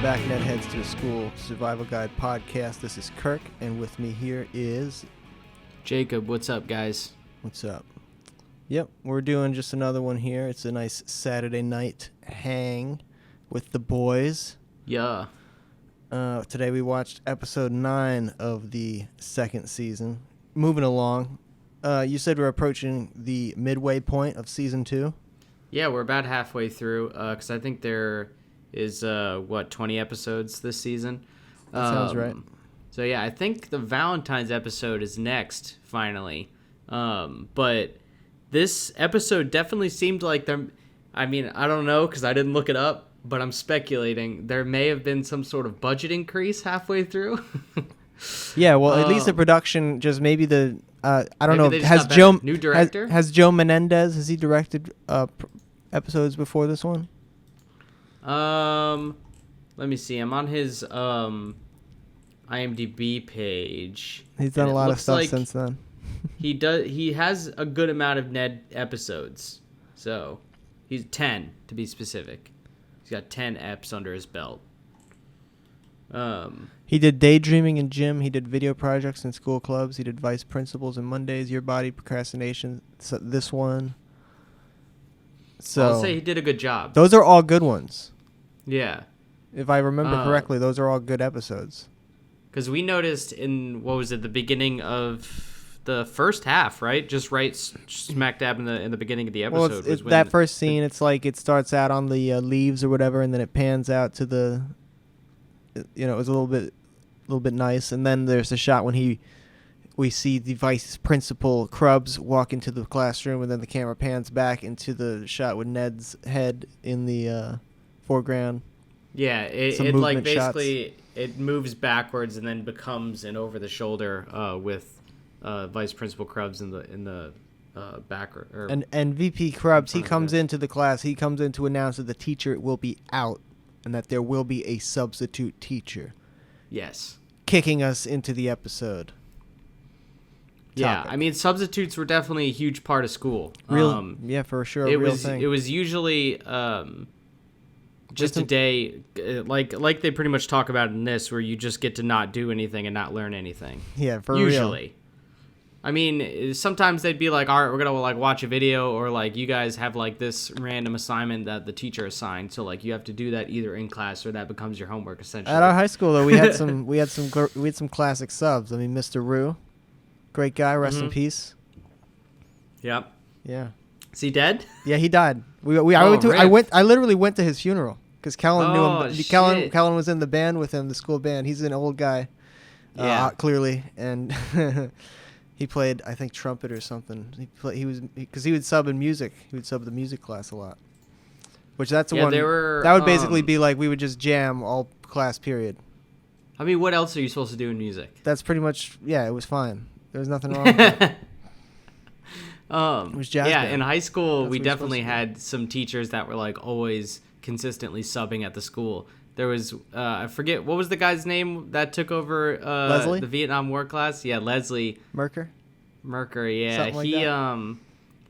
back, Ned Heads to a School Survival Guide podcast. This is Kirk, and with me here is... Jacob. What's up, guys? What's up? Yep, we're doing just another one here. It's a nice Saturday night hang with the boys. Yeah. Today we watched episode 9 of the second season. Moving along. You said we're approaching the midway point of season 2? Yeah, we're about halfway through, because I think there is, 20 episodes this season? That sounds right. So, yeah, I think the Valentine's episode is next, finally. But this episode definitely seemed like there... I mean, I don't know, because I didn't look it up, but I'm speculating there may have been some sort of budget increase halfway through. Yeah, well, at least the production, just maybe the... I don't know. Has Joe new director? Has Joe Menendez? Has he directed episodes before this one? Let me see. I'm on his IMDb page. He's done a lot of stuff since then. He has a good amount of Ned episodes. So he's 10 to be specific. He's got 10 eps under his belt. He did Daydreaming and Gym. He did Video Projects and School Clubs. He did Vice Principals and Mondays, Your Body, Procrastination, this one. So I'll say he did a good job. Those are all good ones. Yeah. If I remember correctly, those are all good episodes. Because we noticed in, the beginning of the first half, right? Just right smack dab in the beginning of the episode. Well, that first scene, it's like it starts out on the leaves or whatever, and then it pans out to the... You know, it was a little bit nice, and then there's a shot when we see the vice principal Krubbs walk into the classroom, and then the camera pans back into the shot with Ned's head in the foreground. Yeah, it like basically shots. It moves backwards and then becomes an over the shoulder with vice principal Krubbs in the back. And VP Krubbs, he comes into the class. He comes in to announce that the teacher will be out, and that there will be a substitute teacher. Yes. Kicking us into the episode. Yeah, topic. I mean, substitutes were definitely a huge part of school. Yeah, for sure. It was usually just a day, like they pretty much talk about in this, where you just get to not do anything and not learn anything. Yeah, for usually. real. I mean, sometimes they'd be like, all right, we're going to like watch a video, or like you guys have like this random assignment that the teacher assigned. So like you have to do that either in class or that becomes your homework essentially. At our high school though, we had some classic subs. I mean, Mr. Rue, great guy, rest in peace. Yep. Yeah. Is he dead? Yeah, he died. I literally went to his funeral because Kellen knew him. Kellen was in the band with him, the school band. He's an old guy. Clearly, and he played, I think, trumpet or something. He would sub in music. He would sub the music class a lot. Which that's the one. That would basically be like we would just jam all class period. I mean, what else are you supposed to do in music? That's pretty much. Yeah, it was fine. There was nothing wrong with it. It was jazz band. In high school, we definitely had some teachers that were like always consistently subbing at the school. There was, I forget, what was the guy's name that took over Leslie? The Vietnam War class? Yeah, Leslie. Merker, yeah. Something like that.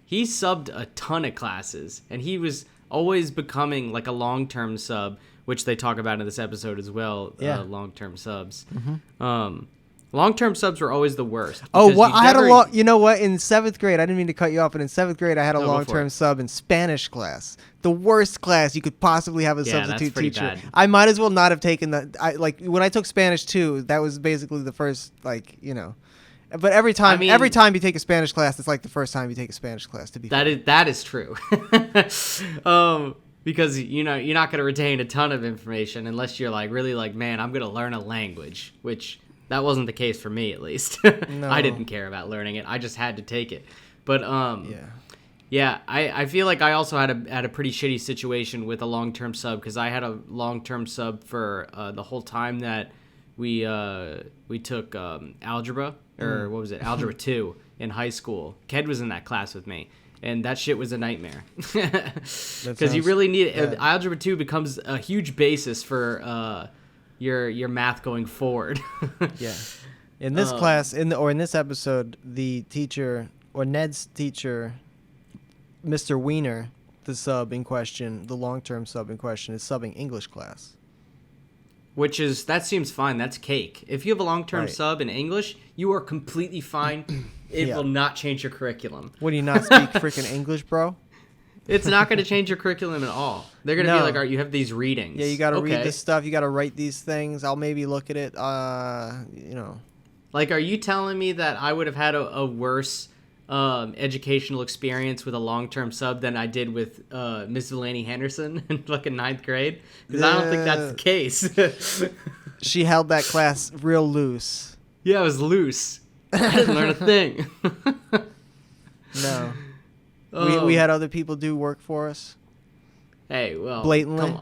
He subbed a ton of classes, and he was always becoming like a long-term sub, which they talk about in this episode as well, long-term subs. Mm-hmm. Long-term subs were always the worst. Oh, what? You know what? In 7th grade, I didn't mean to cut you off, but in 7th grade, I had a long-term sub in Spanish class. The worst class you could possibly have a substitute teacher. Bad. I might as well not have taken that. When I took Spanish 2, that was basically the first, But every time you take a Spanish class, it's like the first time you take a Spanish class. To be that is true. Because you're not going to retain a ton of information unless you're like really like, man, I'm going to learn a language, which. That wasn't the case for me, at least. No. I didn't care about learning it. I just had to take it. But I feel like I also had a pretty shitty situation with a long-term sub because I had a long-term sub for the whole time that we took algebra or what was it, algebra 2 in high school. Ked was in that class with me. And that shit was a nightmare. Because you really need algebra 2 becomes a huge basis for your math going forward. Yeah. In this class, in this episode, the teacher or Ned's teacher, Mr. Weiner, the sub in question, the long-term sub in question, is subbing English class. That seems fine. That's cake. If you have a long-term sub in English, you are completely fine. It will not change your curriculum. What, do you not speak freaking English, bro? It's not going to change your curriculum at all. They're going to be like, all right, you have these readings. Yeah, you got to read this stuff. You got to write these things. I'll maybe look at it, Like, are you telling me that I would have had a worse educational experience with a long-term sub than I did with Miss Delaney Henderson in fucking 9th grade? Because I don't think that's the case. She held that class real loose. Yeah, it was loose. I didn't learn a thing. No. We had other people do work for us. Hey, well, blatantly.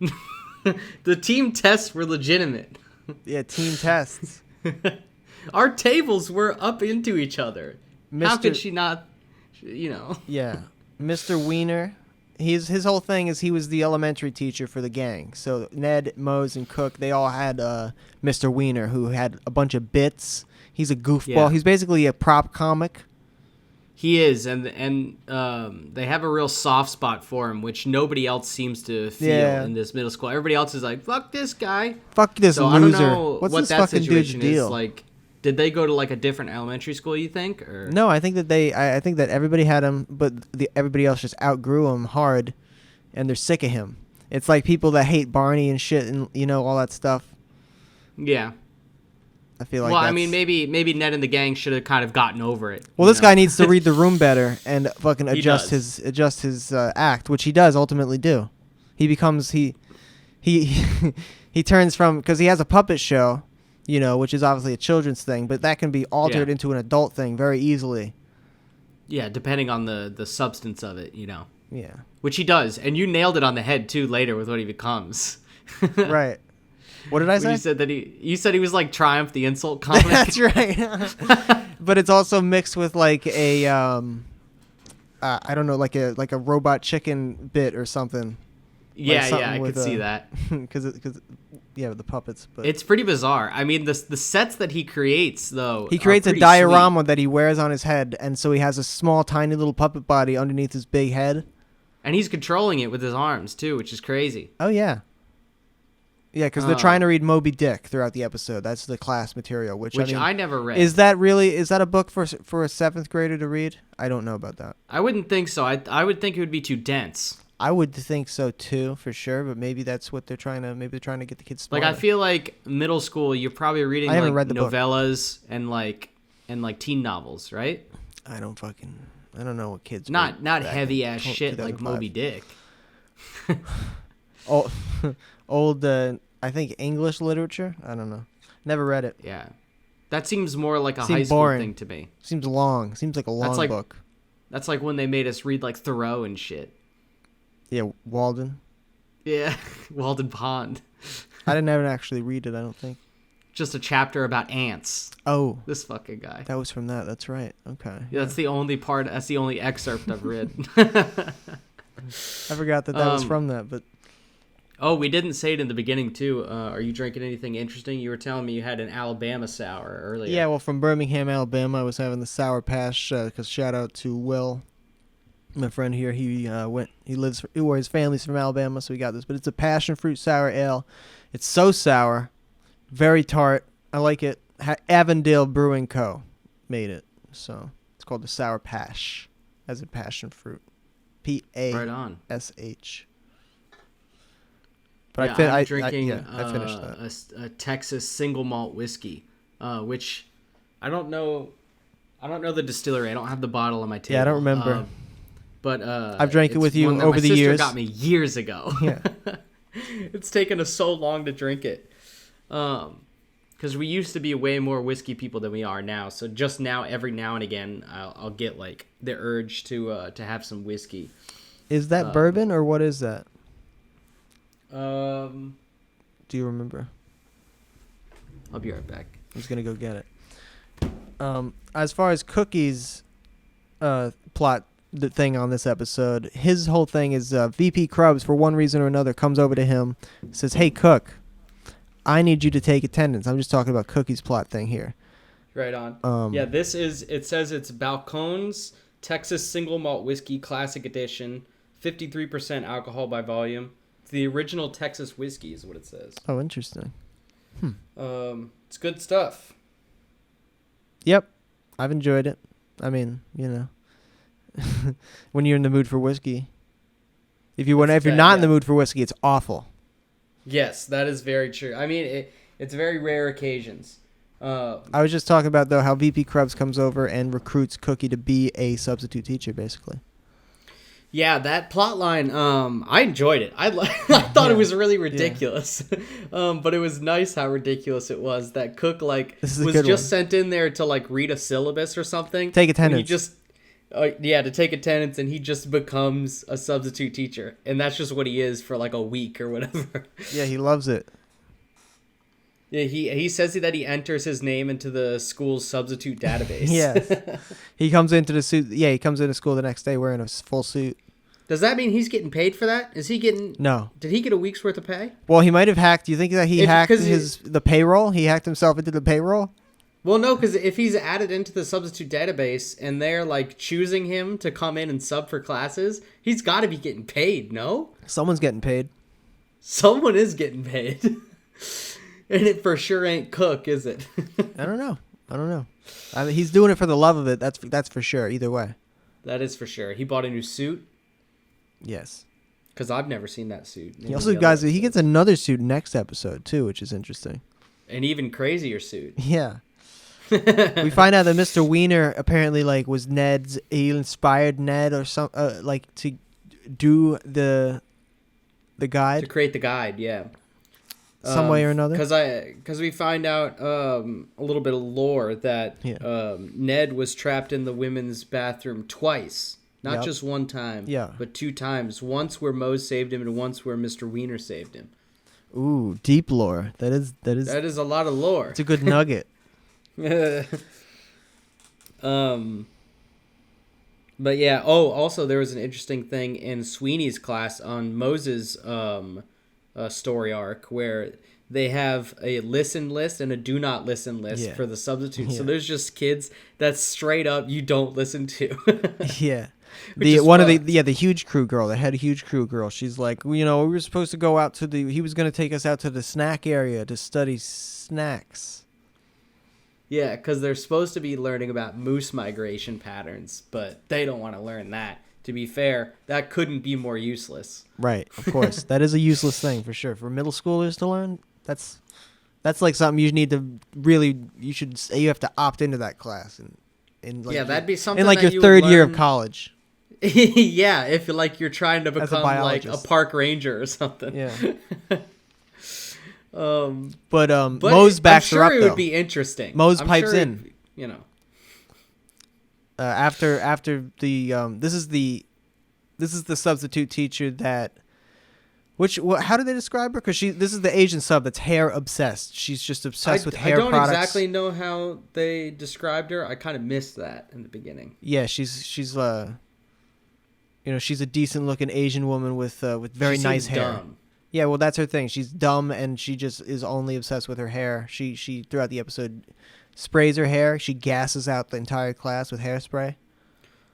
Come on. The team tests were legitimate. Yeah, team tests. Our tables were up into each other. How could she not, Yeah. Mr. Weiner, his whole thing is he was the elementary teacher for the gang. So Ned, Mose, and Cook, they all had Mr. Weiner, who had a bunch of bits. He's a goofball. Yeah. He's basically a prop comic. He is, and they have a real soft spot for him, which nobody else seems to feel in this middle school. Everybody else is like, "Fuck this guy, fuck this loser." I don't know What's what this that fucking dude's situation deal? is like. Did they go to like a different elementary school? You think? Or? No, I think that I think that everybody had him, but everybody else just outgrew him hard, and they're sick of him. It's like people that hate Barney and shit, and all that stuff. Yeah. I feel like. Well, I mean, maybe Ned and the gang should have kind of gotten over it. Well, this guy needs to read the room better and fucking adjust his act, which he does ultimately do. He becomes he turns from, because he has a puppet show, which is obviously a children's thing, but that can be altered into an adult thing very easily. Yeah, depending on the substance of it, Yeah. Which he does, and you nailed it on the head too later with what he becomes. Right. What did I say? You said he was like Triumph the insult comic. That's right. But it's also mixed with like a I don't know, like a robot chicken bit or something. Yeah, I could see that. Because the puppets. But it's pretty bizarre. I mean, the sets that he creates, though. He creates a diorama that he wears on his head, and so he has a small, tiny little puppet body underneath his big head. And he's controlling it with his arms too, which is crazy. Oh yeah. Yeah, because they're trying to read Moby Dick throughout the episode. That's the class material, which I never read. Is that a book for a 7th grader to read? I don't know about that. I wouldn't think so. I would think it would be too dense. I would think so too, for sure. But maybe that's what they're trying to. Maybe they're trying to get the kids smarter. Like, I feel like middle school, you're probably reading like novellas and like teen novels, right? I don't know what kids. Not heavy ass shit like Moby Dick. Old, I think English literature. I don't know. Never read it. Yeah, that seems more like a high school thing to me. Seems long. Seems like a long book. That's like when they made us read like Thoreau and shit. Yeah, Walden. Yeah, Walden Pond. I didn't ever actually read it, I don't think. Just a chapter about ants. Oh. This fucking guy. That was from that. That's right. Okay. Yeah, that's the only part. That's the only excerpt I've read. I forgot that was from that, but. Oh, we didn't say it in the beginning, too. Are you drinking anything interesting? You were telling me you had an Alabama sour earlier. Yeah, well, from Birmingham, Alabama, I was having the Sour Patch, because shout out to Will, my friend here. His family's from Alabama, so we got this. But it's a passion fruit sour ale. It's so sour, very tart. I like it. Avondale Brewing Co. made it. So it's called the Sour Patch, as in passion fruit. P-A-S-H. Right on. But yeah, I'm drinking I finished that. A Texas single malt whiskey, which I don't know the distillery. I don't have the bottle on my table. Yeah, I don't remember. But I've drank it with you over the years. My sister got me years ago. Yeah. It's taken us so long to drink it. Because we used to be way more whiskey people than we are now. So just now, every now and again, I'll get like the urge to have some whiskey. Is that bourbon or what is that? Do you remember? I'll be right back. I'm just gonna go get it. As far as Cookie's plot thing on this episode, his whole thing is VP Krubbs, for one reason or another, comes over to him, says, "Hey Cook, I need you to take attendance." I'm just talking about Cookie's plot thing here. Right on. Yeah, it says it's Balcones Texas Single Malt Whiskey Classic Edition, 53% alcohol by volume. The original Texas whiskey is what it says. Oh, interesting. It's good stuff. Yep, I've enjoyed it. I mean, when you're in the mood for whiskey. If you're not in the mood for whiskey, it's awful. Yes, that is very true. I mean, it's very rare occasions. I was just talking about, though, how VP Krebs comes over and recruits Cookie to be a substitute teacher, basically. Yeah, that plot line, I enjoyed it. I thought it was really ridiculous. Yeah. But it was nice how ridiculous it was that Cook, was just sent in there to, read a syllabus or something. Take attendance. He just... to take attendance, and he just becomes a substitute teacher. And that's just what he is for, a week or whatever. Yeah, he loves it. Yeah, he says that he enters his name into the school's substitute database. Yes. He comes into the suit. Yeah, he comes into school the next day wearing a full suit. Does that mean he's getting paid for that? Is he getting... No. Did he get a week's worth of pay? Well, he might have hacked... Do you think that he hacked the payroll? He hacked himself into the payroll? Well, no, because if he's added into the substitute database and they're, choosing him to come in and sub for classes, he's got to be getting paid, no? Someone's getting paid. Someone is getting paid. And it for sure ain't Cook, is it? I don't know. I mean, he's doing it for the love of it. That's for sure, either way. That is for sure. He bought a new suit? Yes. Because I've never seen that suit. He also, he gets another suit next episode, too, which is interesting. An even crazier suit. Yeah. We find out that Mr. Weiner apparently was Ned's. He inspired Ned or some to do the guide. To create the guide, yeah. Some way or another. Because we find out a little bit of lore that Ned was trapped in the women's bathroom twice, not just one time, but 2 times. Once where Mose saved him, and once where Mr. Weiner saved him. Ooh, deep lore. That is a lot of lore. It's a good nugget. But yeah. Oh, also there was an interesting thing in Sweeney's class on Moses' story arc where they have a listen list and a do not listen list for the substitutes. Yeah. So there's just kids that straight up you don't listen to. Yeah. The huge crew girl, the head huge crew girl, she's like, we were supposed to go out to he was going to take us out to the snack area to study snacks. Yeah, because they're supposed to be learning about moose migration patterns, but they don't want to learn that. To be fair, that couldn't be more useless. Right, of course. That is a useless thing for sure. For middle schoolers to learn, that's something you need to really, you have to opt into that class. That'd be something in your third year of college. Yeah, if you're trying to become a park ranger or something. Yeah. But Mose backs her up, though. It would be interesting. Mose pipes in. After the this is the substitute teacher that how do they describe her? Because this is the Asian sub that's hair obsessed. She's just obsessed with hair products. I don't exactly know how they described her. I kind of missed that in the beginning. Yeah, she's she's a decent looking Asian woman with very nice hair. Dumb. Yeah, well, that's her thing. She's dumb, and she just is only obsessed with her hair. She throughout the episode sprays her hair. She gasses out the entire class with hairspray.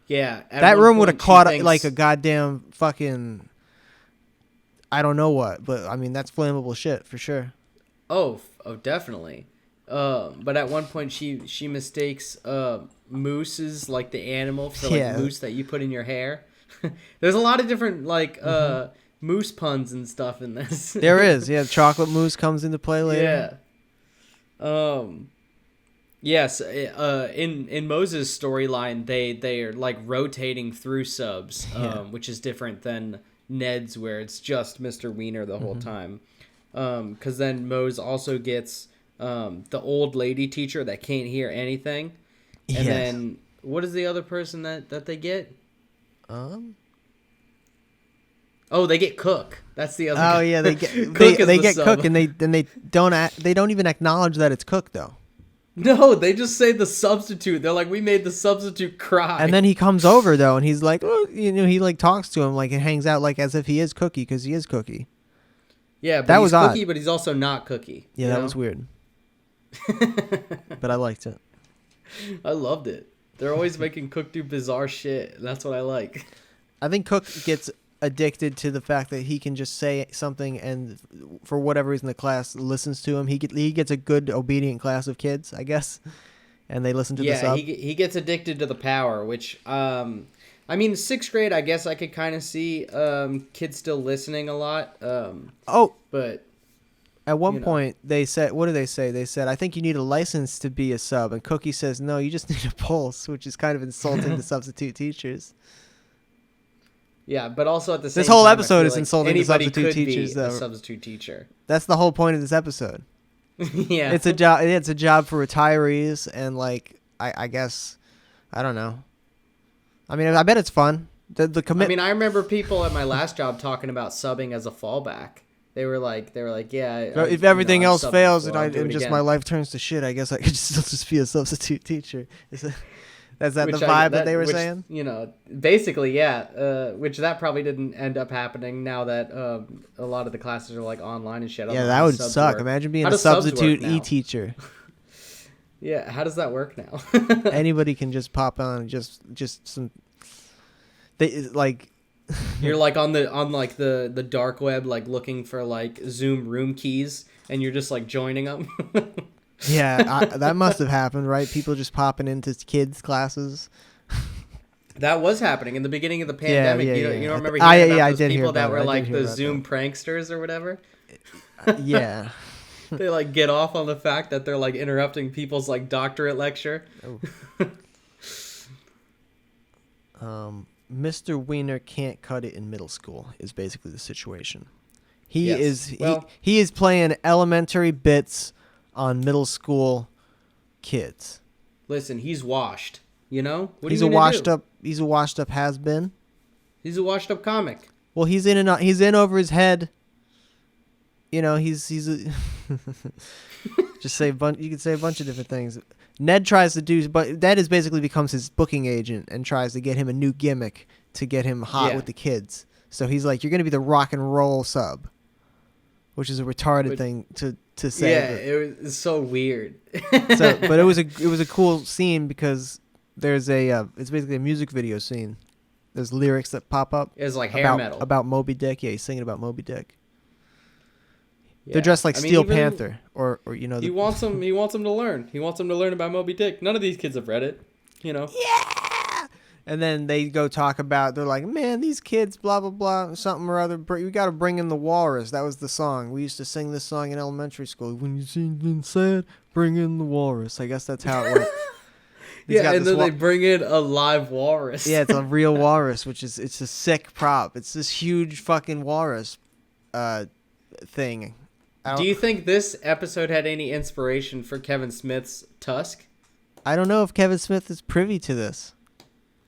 Yeah. That room would have caught a goddamn fucking... I don't know what, but, I mean, that's flammable shit, for sure. Oh, definitely. But at one point, she mistakes mooses, the animal, for, moose that you put in your hair. There's a lot of different, moose puns and stuff in this. There is, yeah. Chocolate mousse comes into play later. Yeah. Yes. In Moses' storyline, they are rotating through subs, which is different than Ned's, where it's just Mr. Weiner the whole time. Because then Mose also gets the old lady teacher that can't hear anything, and then what is the other person that they get? Oh, they get Cook. That's the other. Oh guy. Yeah, they get they get sub. Cook, and they don't even acknowledge that it's Cook though. No, they just say the substitute. They're like, we made the substitute cry. And then he comes over though, and he's like, oh, he talks to him and hangs out as if he is Cookie, because he is Cookie. Yeah, but he's Cookie, but he's also not Cookie. Yeah, that was weird. But I liked it. I loved it. They're always making Cook do bizarre shit, and that's what I like. I think Cook gets addicted to the fact that he can just say something, and for whatever reason the class listens to him. He gets a good obedient class of kids, I guess, and they listen to the sub. He gets addicted to the power, which I mean, 6th grade, I guess I could kind of see kids still listening a lot. But at one point they said, what do they say? They said, I think you need a license to be a sub, and Cookie says, no, you just need a pulse, which is kind of insulting to substitute teachers. Yeah, but also at the same time, this whole episode is insulting to substitute teachers, though. A substitute teacher. That's the whole point of this episode. Yeah, it's a job. It's a job for retirees, and like I guess, I don't know. I mean, I bet it's fun. The commit. I mean, I remember people at my last job talking about subbing as a fallback. They were like, yeah. If everything else fails and just my life turns to shit, I guess I could still just be a substitute teacher. Is that the vibe that they were saying? Basically, yeah. Which that probably didn't end up happening now that a lot of the classes are like online and shit. Yeah, that would suck. Imagine being a substitute e-teacher. Yeah, how does that work now? Anybody can just pop on just some. They like. You're like on the dark web, like looking for like Zoom room keys, and you're just like joining them. Yeah, that must have happened, right? People just popping into kids' classes. That was happening in the beginning of the pandemic. You don't remember hearing about those people that were like the Zoom pranksters or whatever? Yeah. They like get off on the fact that they're like interrupting people's like doctorate lecture. Mr. Weiner can't cut it in middle school is basically the situation. He is playing elementary bits on middle school kids. Listen, he's washed. You know? He's a washed up has been. He's a washed up comic. Well, he's in over his head. You know, he's just say you could say a bunch of different things. Ned tries to do, but Ned basically becomes his booking agent and tries to get him a new gimmick to get him hot with the kids. So he's like, "You're going to be the rock and roll sub," which is a retarded thing to say. Yeah, it was so weird. But it was a cool scene because there's it's basically a music video scene. There's lyrics that pop up. It's like hair metal about Moby Dick. Yeah, he's singing about Moby Dick. Yeah. They're dressed like Steel Panther, or you know. He wants them to learn. He wants them to learn about Moby Dick. None of these kids have read it, you know. Yeah. And then they go talk about. They're like, man, these kids, blah blah blah, something or other. We got to bring in the walrus. That was the song. We used to sing this song in elementary school. When you see them sad, bring in the walrus. I guess that's how it went. Yeah, and then they bring in a live walrus. Yeah, it's a real walrus, it's a sick prop. It's this huge fucking walrus thing. Do you think this episode had any inspiration for Kevin Smith's Tusk? I don't know if Kevin Smith is privy to this.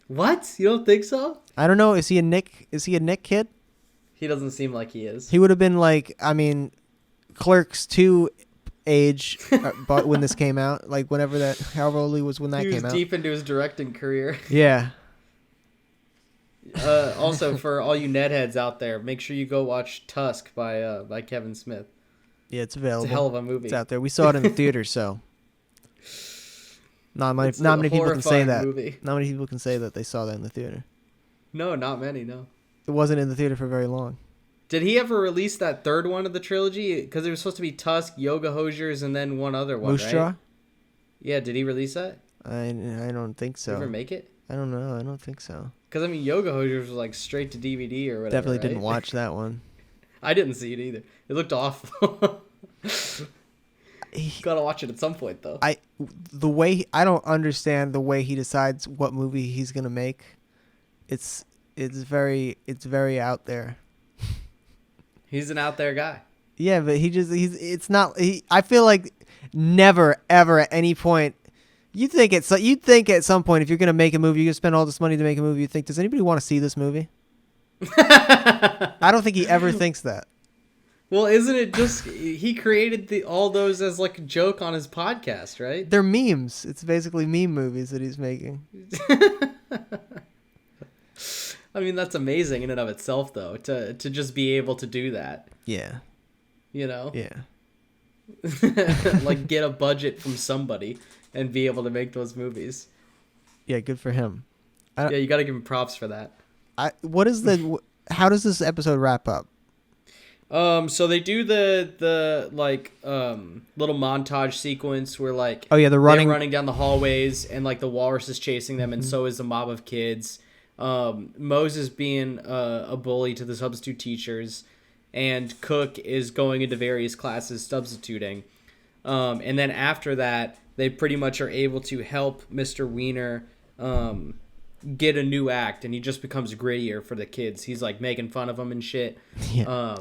What? You don't think so? I don't know. Is he a Nick kid? He doesn't seem like he is. He would have been like, I mean, Clerks 2 age, but when this came out, like however old he was when that came out. He was deep into his directing career. Yeah. Also, for all you Ned heads out there, make sure you go watch Tusk by Kevin Smith. Yeah, it's available. It's a hell of a movie. It's out there. We saw it in the theater, so not many people can say that. Movie. Not many people can say that they saw that in the theater. No, not many. No. It wasn't in the theater for very long. Did he ever release that third one of the trilogy? Because it was supposed to be Tusk, Yoga Hosers, and then one other one, Moose Jaw? Right? Yeah, did he release that? I don't think so. Did he ever make it? I don't know. I don't think so. Because, I mean, Yoga Hosers was like straight to DVD or whatever. Definitely didn't watch that one. I didn't see it either. It looked awful. Gotta watch it at some point, though. I don't understand the way he decides what movie he's gonna make. It's very out there. He's an out there guy. Yeah, but I feel like never ever at any point you'd think at some point if you're gonna make a movie, you're gonna spend all this money to make a movie, you think, does anybody want to see this movie? I don't think he ever thinks that. Well, isn't it just he created all those as like a joke on his podcast, right? They're memes. It's basically meme movies that he's making. I mean, that's amazing in and of itself, though, to just be able to do that. Yeah. You know? Yeah. Like, get a budget from somebody and be able to make those movies. Yeah, good for him. Yeah, you got to give him props for that. What is the how does this episode wrap up? So they do the little montage sequence where like they're running down the hallways and like the walrus is chasing them and so is the mob of kids. Moses being a bully to the substitute teachers, and Cook is going into various classes substituting. And then after that, they pretty much are able to help Mr. Weiner get a new act, and he just becomes grittier for the kids. He's like making fun of them and shit. Yeah.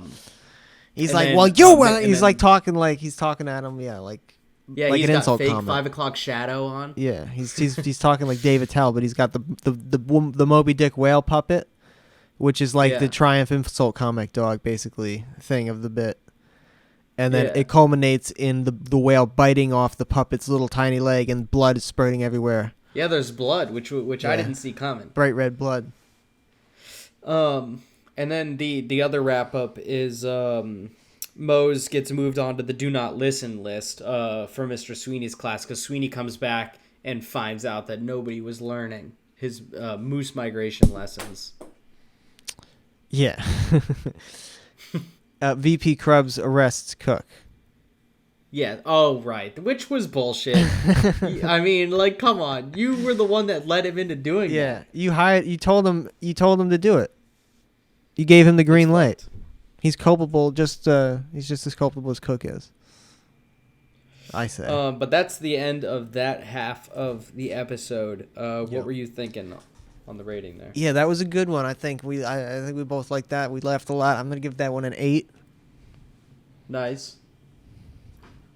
He's like, well, you he's like talking like he's talking at him. Yeah, like he's an got insult fake comment. 5 o'clock shadow on. Yeah, he's talking like Dave Attell, but he's got the Moby Dick whale puppet, which is like the Triumph insult comic dog basically thing of the bit. And then it culminates in the whale biting off the puppet's little tiny leg, and blood is spurting everywhere. Yeah, there's blood, which I didn't see coming. Bright red blood. And then the other wrap up is Mose gets moved on to the do not listen list for Mr. Sweeney's class, because Sweeney comes back and finds out that nobody was learning his moose migration lessons. Yeah. VP Krebs arrests Cook. Yeah. Oh, right. Which was bullshit. I mean, like, come on. You were the one that led him into doing that. Yeah. You told him to do it. You gave him the green light. He's culpable. He's just as culpable as Cook is. I say. But that's the end of that half of the episode. What were you thinking on the rating there? Yeah, that was a good one. I think we both liked that. We laughed a lot. I'm gonna give that one an 8. Nice.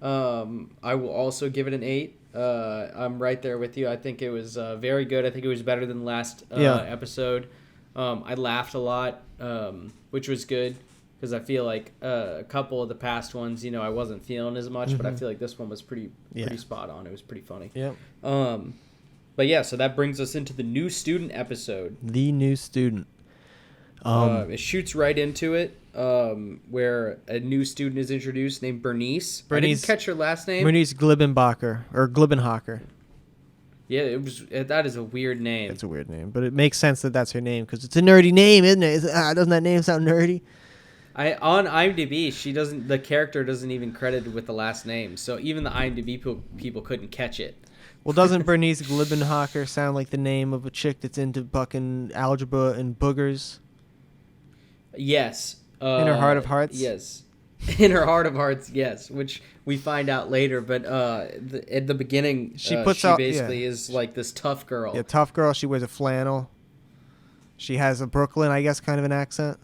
I will also give it an 8. I'm right there with you. I think it was very good. I think it was better than last episode. I laughed a lot, which was good, because I feel like a couple of the past ones, I wasn't feeling as much, but I feel like this one was pretty spot on. It was pretty funny. Yeah. But yeah, so that brings us into the new student episode. The new student. It shoots right into it, where a new student is introduced named Bernice. I didn't catch her last name. Bernice Glibbenhocker. Yeah, that is a weird name. It's a weird name, but it makes sense that that's her name, because it's a nerdy name, isn't it? Doesn't that name sound nerdy? On IMDb, the character doesn't even credited with the last name, so even the IMDb people couldn't catch it. Well, doesn't Bernice Glibbenhocker sound like the name of a chick that's into bucking algebra and boogers? Yes. In her heart of hearts? Yes. In her heart of hearts, yes, which we find out later. But at the beginning, she basically is like this tough girl. Yeah, tough girl. She wears a flannel. She has a Brooklyn, I guess, kind of an accent.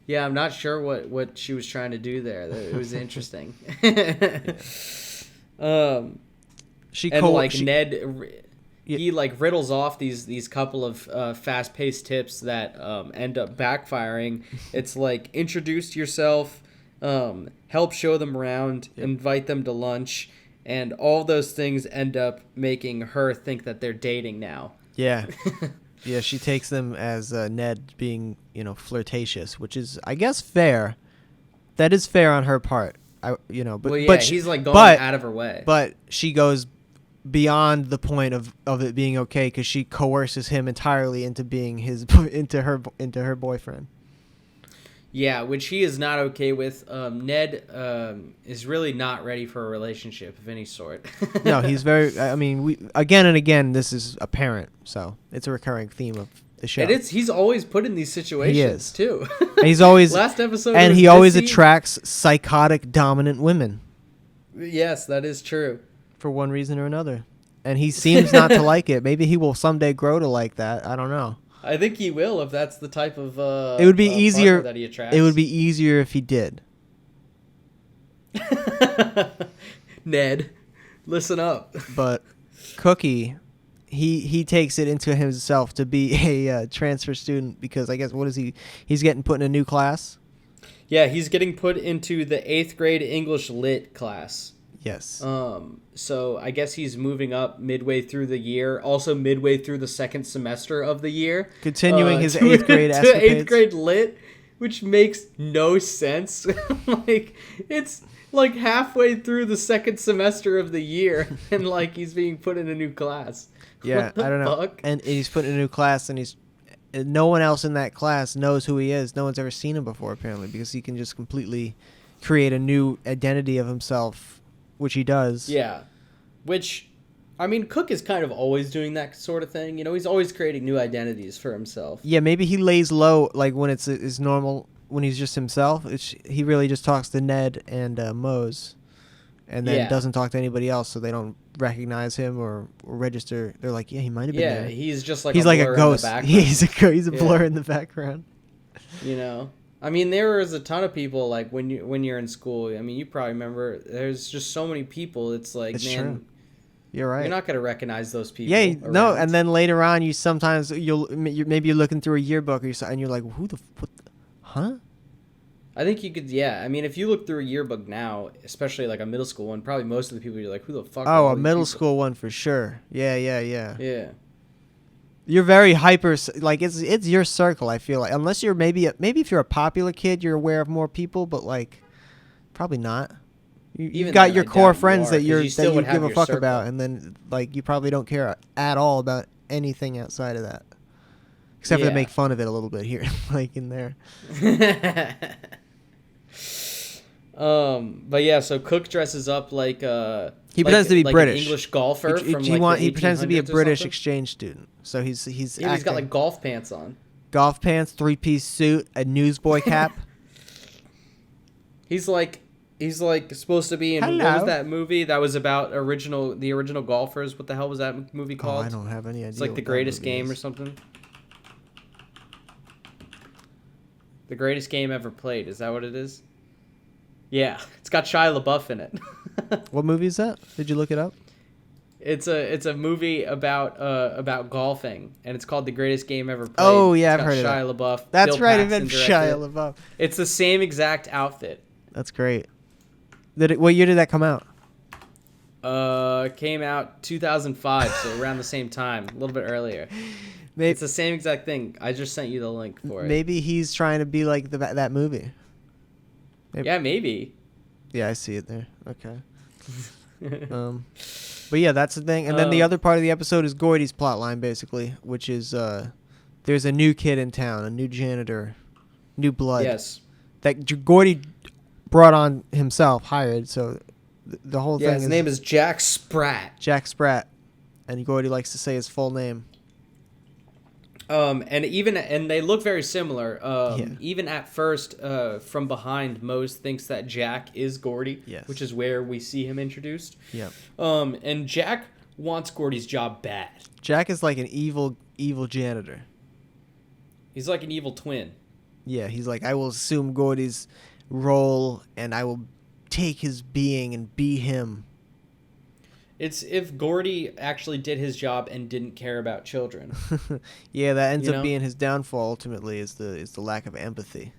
Yeah, I'm not sure what she was trying to do there. It was interesting. Ned, he like riddles off these couple of fast-paced tips that end up backfiring. It's like, introduce yourself, help show them around, invite them to lunch, and all those things end up making her think that they're dating now. Yeah. Yeah, she takes them as Ned being, flirtatious, which is, I guess, fair. That is fair on her part. But he's like going out of her way. But she goes beyond the point of it being okay, because she coerces him entirely into being into her boyfriend. Yeah, which he is not okay with. Ned is really not ready for a relationship of any sort. No, he's very. I mean, we again and again, this is apparent. So it's a recurring theme of the show. And he's always put in these situations too. And he's always last episode, and he always attracts psychotic, dominant women. Yes, that is true. For one reason or another, and he seems not to like it. Maybe he will someday grow to like that. I don't know. I think he will, if that's the type of it would be easier that he attracts. It would be easier if he did. Ned, listen up. But Cookie, he takes it into himself to be a transfer student, because I guess he's getting put in a new class. Yeah, he's getting put into the 8th grade English Lit class. Yes. So I guess he's moving up midway through the year, also midway through the second semester of the year. Continuing his 8th grade escapades. To 8th grade Lit, which makes no sense. Like, it's like halfway through the second semester of the year, and like he's being put in a new class. Yeah, I don't know. And he's put in a new class, and no one else in that class knows who he is. No one's ever seen him before, apparently, because he can just completely create a new identity of himself, which he does. Yeah. Which, I mean, Cook is kind of always doing that sort of thing. You know, he's always creating new identities for himself. Yeah, maybe he lays low, like when it's his normal, when he's just himself. He really just talks to Ned and Mose, and then doesn't talk to anybody else, so they don't recognize him or register. They're like, yeah, he might have been there. Yeah, he's just like he's a like blur a ghost. In the background. He's a blur in the background. You know, I mean, there is a ton of people like when you're in school. I mean, you probably remember. There's just so many people. It's like, it's man. True. You're right. You're not gonna recognize those people. Yeah, no, and then later on, maybe you're looking through a yearbook and you're like, huh? I think you could, yeah. I mean, if you look through a yearbook now, especially like a middle school one, probably most of the people you're like, who the fuck? Oh, a middle school one for sure. Yeah. Yeah. You're very hyper, like it's your circle. I feel like unless you're maybe if you're a popular kid, you're aware of more people, but like probably not. You've got your core friends that you give a fuck about, and then like you probably don't care at all about anything outside of that, except for to make fun of it a little bit here, like in there. But yeah, so Cook dresses up like he pretends to be British, an English golfer he pretends to be a British exchange student, so he's he's got like golf pants on, 3-piece suit, a newsboy cap. He's like supposed to be in what was that movie that was about the original golfers? What the hell was that movie called? Oh, I don't have any idea. It's like The Greatest Game or something. The Greatest Game Ever Played. Is that what it is? Yeah, it's got Shia LaBeouf in it. What movie is that? Did you look it up? It's a movie about golfing, and it's called The Greatest Game Ever Played. Oh yeah, I've heard of Shia LaBeouf. That's right, I meant Shia LaBeouf. It's the same exact outfit. That's great. What year did that come out? Came out 2005, so around the same time, a little bit earlier. It's the same exact thing. I just sent you the link for it. Maybe he's trying to be like that movie. Maybe. Yeah, maybe. Yeah, I see it there. Okay. But yeah, that's the thing. And then the other part of the episode is Gordy's plotline, basically, which is there's a new kid in town, a new janitor, new blood. Yes. That Gordy brought on himself, hired. So the whole thing. His name is Jack Spratt. Jack Spratt, and Gordy likes to say his full name. And they look very similar. Even at first, from behind, Mose thinks that Jack is Gordy, which is where we see him introduced. Yeah. And Jack wants Gordy's job bad. Jack is like an evil janitor. He's like an evil twin. Yeah, he's like, I will assume Gordy's role, and I will take his being and be him. It's if Gordy actually did his job and didn't care about children. Yeah, that ends up being his downfall. Ultimately, is the lack of empathy.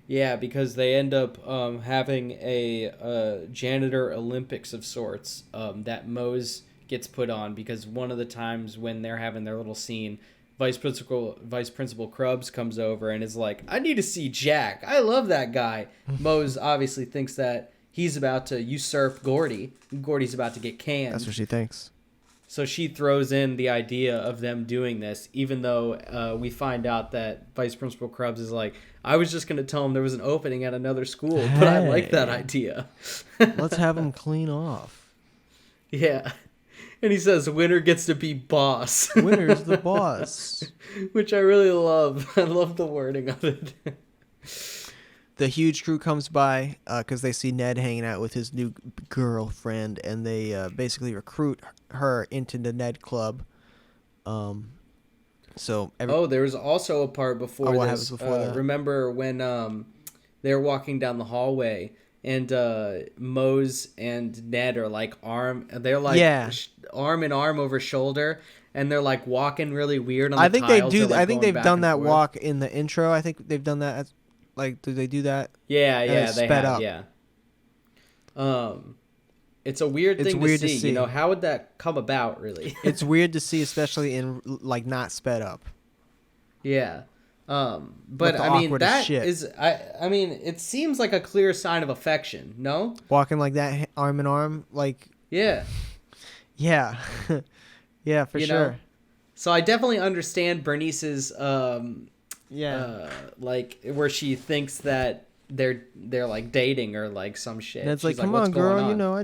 Yeah, because they end up having a janitor Olympics of sorts that Mose gets put on, because one of the times when they're having their little scene, Vice Principal Krubbs comes over and is like, I need to see Jack. I love that guy. Mose obviously thinks that he's about to usurp Gordy. Gordy's about to get canned. That's what she thinks. So she throws in the idea of them doing this, even though we find out that Vice Principal Krubbs is like, I was just going to tell him there was an opening at another school, but I like that idea. Let's have him clean off. Yeah. And he says, winner gets to be boss. Winner's the boss. Which I really love. I love the wording of it. The huge crew comes by because they see Ned hanging out with his new girlfriend, and they basically recruit her into the Ned Club. There's also a part before this. What happens before that? Remember when they're walking down the hallway and Mose and Ned are like arm in arm over shoulder, and they're like walking really weird on the tiles. I think they've done that walk in the intro. I think they've done that. Like, do they do that? Yeah, they have. Up. Yeah. It's a weird thing to see. You know, how would that come about, really? It's weird to see, especially in like not sped up. Yeah. But I mean that is I mean it seems like a clear sign of affection, no? Walking like that, arm in arm, like yeah. Yeah. Yeah, for sure. So I definitely understand Bernice's like where she thinks that they're like dating or like some shit. And it's She's like, come on, girl, you know, I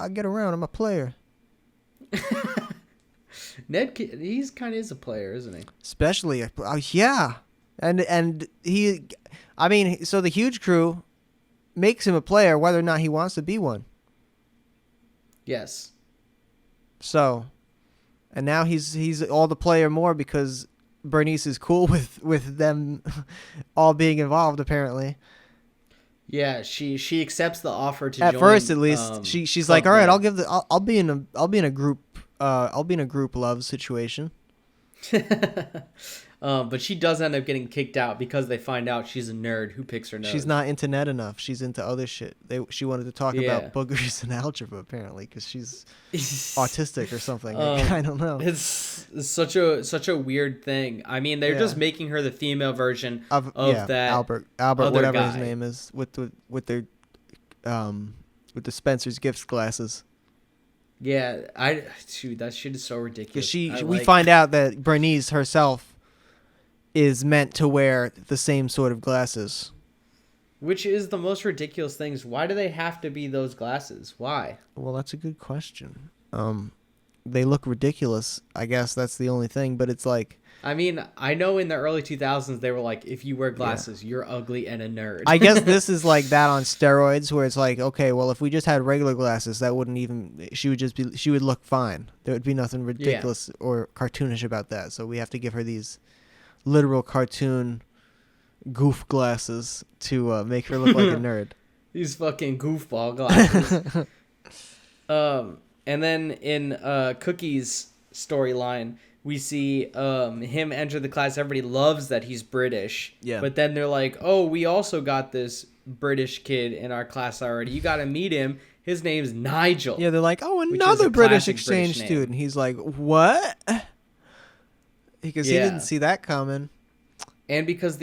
get around. I'm a player. Ned, he's kind of is a player, isn't he? Especially, yeah, and he, I mean, so the huge crew makes him a player whether or not he wants to be one. Yes. So, and now he's all the player more because Bernice is cool with them all being involved apparently. Yeah, she accepts the offer to at join. At first, at least, she's like, all right, I'll be in a group love situation. But she does end up getting kicked out because they find out she's a nerd who picks her nose. She's not into Ned enough. She's into other shit. She wanted to talk about boogers and algebra apparently because she's autistic or something. I don't know. It's such a weird thing. I mean, they're just making her the female version of that Albert, whatever guy. His name is, with the Spencer's Gifts glasses. Yeah, that shit is so ridiculous. Because we find out that Bernice herself is meant to wear the same sort of glasses. Which is the most ridiculous things. Why do they have to be those glasses? Why? Well, that's a good question. They look ridiculous. I guess that's the only thing, but it's like... I mean, I know in the early 2000s they were like, if you wear glasses, you're ugly and a nerd. I guess this is like that on steroids, where it's like, okay, well, if we just had regular glasses, that wouldn't even... She would look fine. There would be nothing ridiculous or cartoonish about that. So we have to give her these literal cartoon goof glasses to make her look like a nerd. These fucking goofball glasses. And then in Cookie's storyline, we see him enter the class. Everybody loves that he's British. Yeah. But then they're like, oh, we also got this British kid in our class already. You got to meet him. His name's Nigel. Yeah, they're like, oh, another British exchange student. He's like, what? Because he didn't see that coming. And because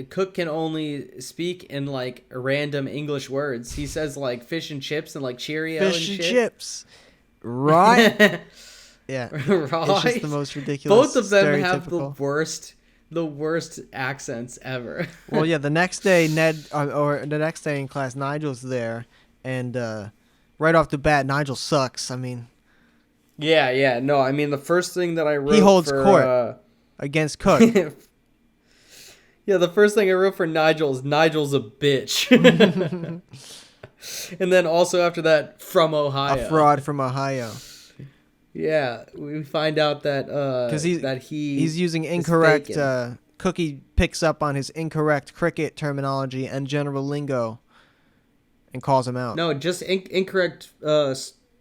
Cook can only speak in like random English words. He says like fish and chips and like Cheerio and shit. Fish and chips. Right? Yeah. Right. It's just the most ridiculous. Both of them have the worst accents ever. Well, yeah, the next day the next day in class, Nigel's there, and right off the bat, Nigel sucks. I mean, yeah. No, I mean the first thing that I wrote, he holds court against Cook. Yeah, the first thing I wrote for Nigel is Nigel's a bitch. And then also after that, from Ohio, a fraud from Ohio. Yeah, we find out that he's using incorrect. Cookie picks up on his incorrect cricket terminology and general lingo, and calls him out. No, just incorrect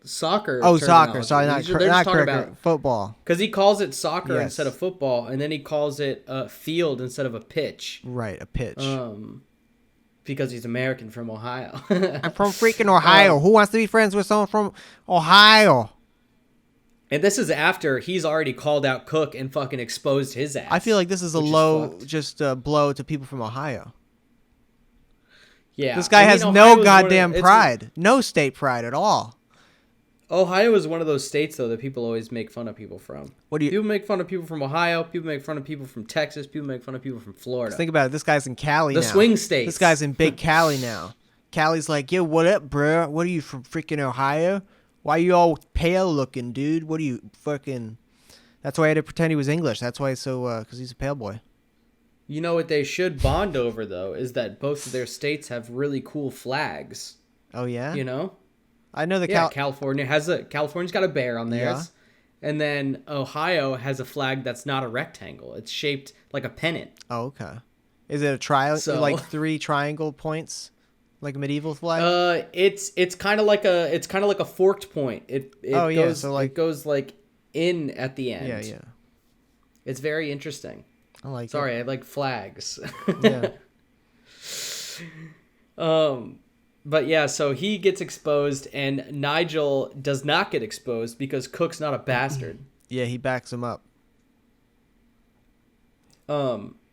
soccer. Oh, soccer. Sorry, not cricket. Football. Because he calls it soccer instead of football, and then he calls it field instead of a pitch. Right, a pitch. Because he's American from Ohio. I'm from freaking Ohio. Who wants to be friends with someone from Ohio? And this is after he's already called out Cook and fucking exposed his ass. I feel like this is a blow to people from Ohio. Yeah. This guy has no goddamn pride. No state pride at all. Ohio is one of those states, though, that people always make fun of people from. People make fun of people from Ohio. People make fun of people from Texas. People make fun of people from Florida. Think about it. This guy's in Cali now. The swing states. This guy's in big Cali now. Cali's like, yo, what up, bro? What are you, from freaking Ohio? Why you all pale looking, dude? What are you fucking... That's why I had to pretend he was English. That's why because he's a pale boy. You know what they should bond over, though, is that both of their states have really cool flags. Oh, yeah? You know? I know California's got a bear on theirs. Yeah. And then Ohio has a flag that's not a rectangle. It's shaped like a pennant. Oh, okay. Is it a triangle? Like 3 triangle points? Like a medieval flag? It's kind of like a forked point. It goes like in at the end. Yeah. It's very interesting. I like flags. Yeah. But yeah, so he gets exposed, and Nigel does not get exposed because Cook's not a bastard. Yeah, he backs him up.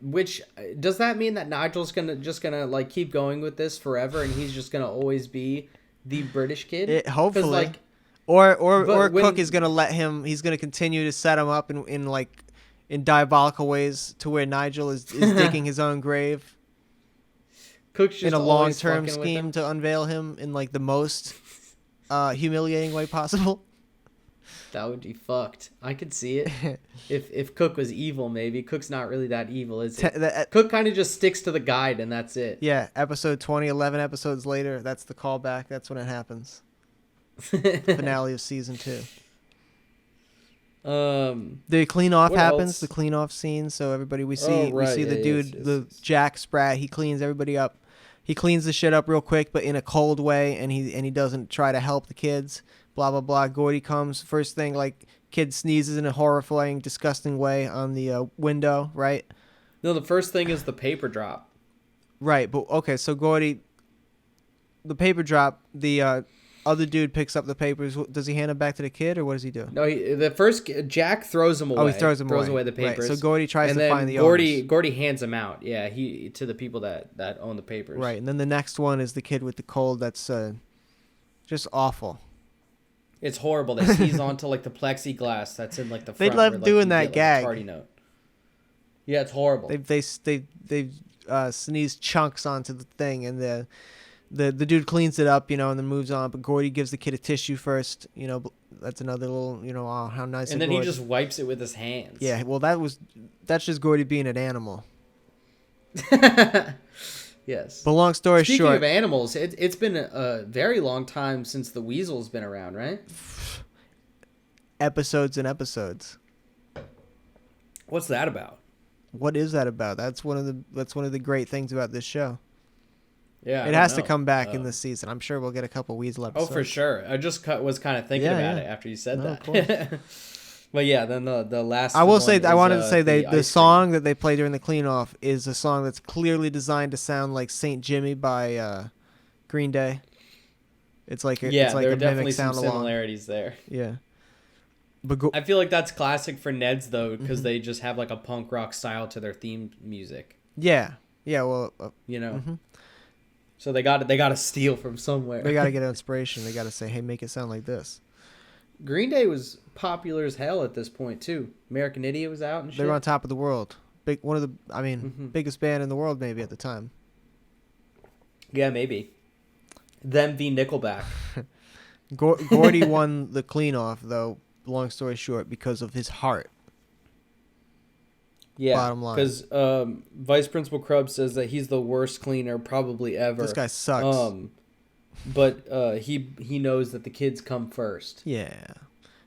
Which does that mean that Nigel's gonna like keep going with this forever, and he's just gonna always be the British kid? Hopefully. Or Cook is gonna let him. He's gonna continue to set him up in diabolical ways to where Nigel is digging his own grave. Cook's just in a long-term scheme to unveil him in like the most humiliating way possible. That would be fucked. I could see it. If Cook was evil, maybe. Cook's not really that evil, is it? Cook kind of just sticks to the guide, and that's it. Yeah, episode 20, 11 episodes later, that's the callback. That's when it happens. Finale of season 2. The clean off happens. Else? The clean off scene. So everybody we see the dude, the Jack Spratt. He cleans everybody up. He cleans the shit up real quick, but in a cold way, and he doesn't try to help the kids. Blah blah blah. Gordy comes first thing, like kid sneezes in a horrifying, disgusting way on the window. Right. No, the first thing is the paper drop. Right, but okay. So Gordy, the paper drop. The other dude picks up the papers. Does he hand them back to the kid, or what does he do? No, the first Jack throws them away. Oh, he throws away the papers. Right, so Gordy tries to find the owners. Gordy hands them out. Yeah, to the people that own the papers. Right, and then the next one is the kid with the cold. That's just awful. It's horrible. They sneeze onto like the plexiglass that's in like the front. They love doing that gag. Party note. Yeah, it's horrible. They sneeze chunks onto the thing, and the dude cleans it up, and then moves on. But Gordy gives the kid a tissue first. That's another little, oh, how nice. And then he just wipes it with his hands. Yeah, well, that's just Gordy being an animal. Yes. But long story short. Speaking of animals, it's been a very long time since the weasel's been around, right? Episodes and episodes. What's that about? What is that about? That's one of the great things about this show. Yeah, it has to come back in this season. I'm sure we'll get a couple weasel episodes. Oh, for sure. I just was kind of thinking about it after you said that. Of course. But yeah, then the last. I will say I wanted to say the song that they play during the clean off is a song that's clearly designed to sound like Saint Jimmy by Green Day. It's like there are definitely some similarities there. Yeah. But I feel like that's classic for Ned's though, because they just have like a punk rock style to their theme music. Yeah. Yeah. Well. Mm-hmm. So they got to steal from somewhere. They got to get inspiration. They got to say, hey, make it sound like this. Green Day was popular as hell at this point too. American Idiot was out and shit. They were on top of the world. Biggest band in the world maybe at the time. Yeah, maybe. Them v Nickelback. Gordy won the clean off though. Long story short, because of his heart. Yeah, bottom line. Because Vice Principal Krubb says that he's the worst cleaner probably ever. This guy sucks. But he knows that the kids come first. Yeah.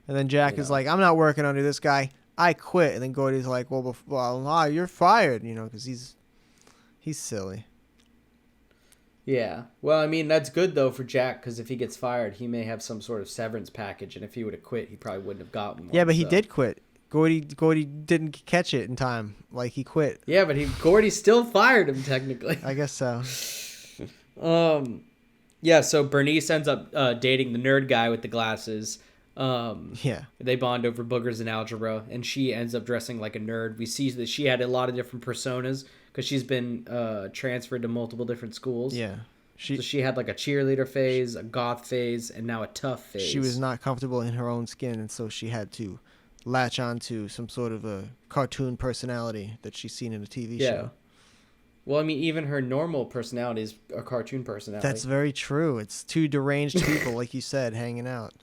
And then Jack is like, I'm not working under this guy. I quit. And then Gordy's like, well, you're fired, because he's silly. Yeah. Well, I mean, that's good, though, for Jack, because if he gets fired, he may have some sort of severance package, and if he would have quit, he probably wouldn't have gotten one. Yeah, but he did quit. Gordy didn't catch it in time. Like, he quit. Yeah, but Gordy still fired him, technically. I guess so. Yeah, so Bernice ends up dating the nerd guy with the glasses. Yeah. They bond over boogers and algebra, and she ends up dressing like a nerd. We see that she had a lot of different personas because she's been transferred to multiple different schools. Yeah. So she had like a cheerleader phase, a goth phase, and now a tough phase. She was not comfortable in her own skin, and so she had to latch on to some sort of a cartoon personality that she's seen in a TV show. Well, I mean, even her normal personality is a cartoon personality. That's very true. It's two deranged people, like you said, hanging out.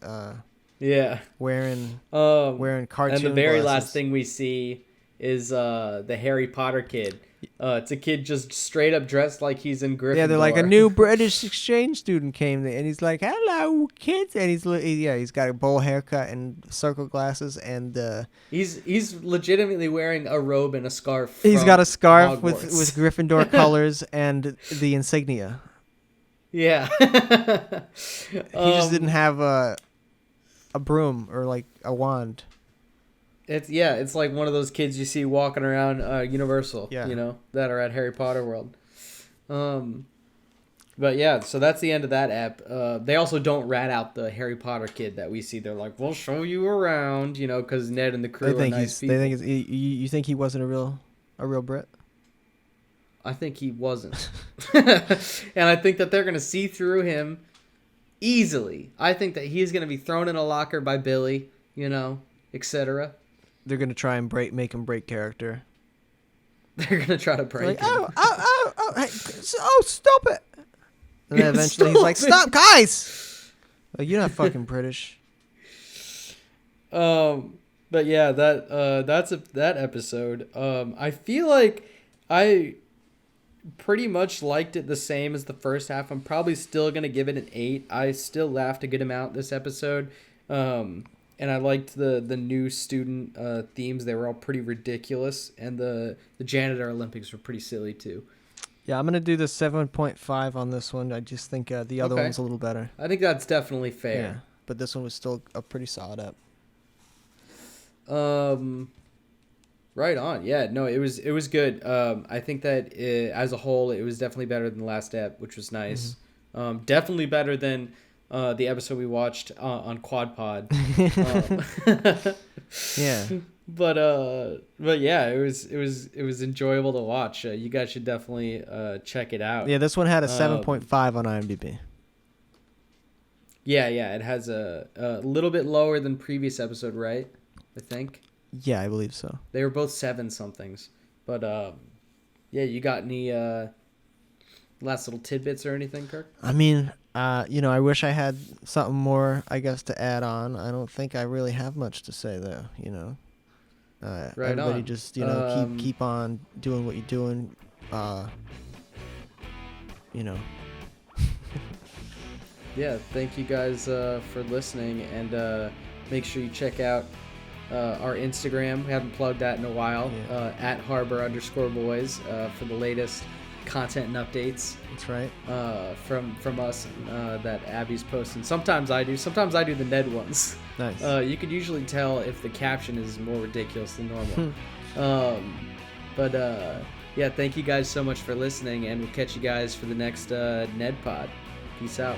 Wearing cartoon. And the very glasses. last thing we see is the Harry Potter kid. It's a kid just straight up dressed like he's in Gryffindor. Yeah, they're like a new British exchange student came there, and he's like, "Hello, kids," and he's got a bowl haircut and circle glasses, and he's legitimately wearing a robe and a scarf. He's got a scarf Hogwarts. with Gryffindor colors and the insignia. Yeah, he just didn't have a broom or like a wand. It's like one of those kids you see walking around Universal, that are at Harry Potter World. But yeah, so that's the end of that app. They also don't rat out the Harry Potter kid that we see. They're like, we'll show you around, because Ned and the crew are nice people. They think you think he wasn't a real Brit? I think he wasn't. And I think that they're going to see through him Easily. I think that he's going to be thrown in a locker by Billy, etc. They're going to try and make him break character. They're going to try to break him. Hey, stop it. And then eventually he's like, stop, guys. Like, you're not fucking British. But yeah, that episode. I feel like I pretty much liked it the same as the first half. I'm probably still gonna give it an 8. I still laughed a good amount this episode. And I liked the new student themes. They were all pretty ridiculous, and the janitor Olympics were pretty silly too. Yeah, I'm gonna do the 7.5 on this one. I just think the other one's a little better. I think that's definitely fair. Yeah, but this one was still a pretty solid up. Right on. Yeah, no, it was good. I think that as a whole, it was definitely better than the last ep, which was nice. Mm-hmm. Definitely better than the episode we watched on Quad Pod. Yeah. But yeah, it was enjoyable to watch. You guys should definitely check it out. Yeah, this one had a 7.5 on IMDb. Yeah, it has a little bit lower than previous episode, right? I think. Yeah, I believe so. They were both 7-somethings. But yeah, you got any last little tidbits or anything, Kirk? I mean, I wish I had something more, I guess, to add on. I don't think I really have much to say though, Right everybody on. Just, keep on doing what you're doing. Yeah, thank you guys for listening, and make sure you check out our Instagram. We haven't plugged that in a while. Yeah. At @harbor_boys for the latest content and updates. That's right. From us that Abby's posting. Sometimes I do the Ned ones. Nice. You could usually tell if the caption is more ridiculous than normal. But yeah, thank you guys so much for listening, and we'll catch you guys for the next Ned Pod. Peace out.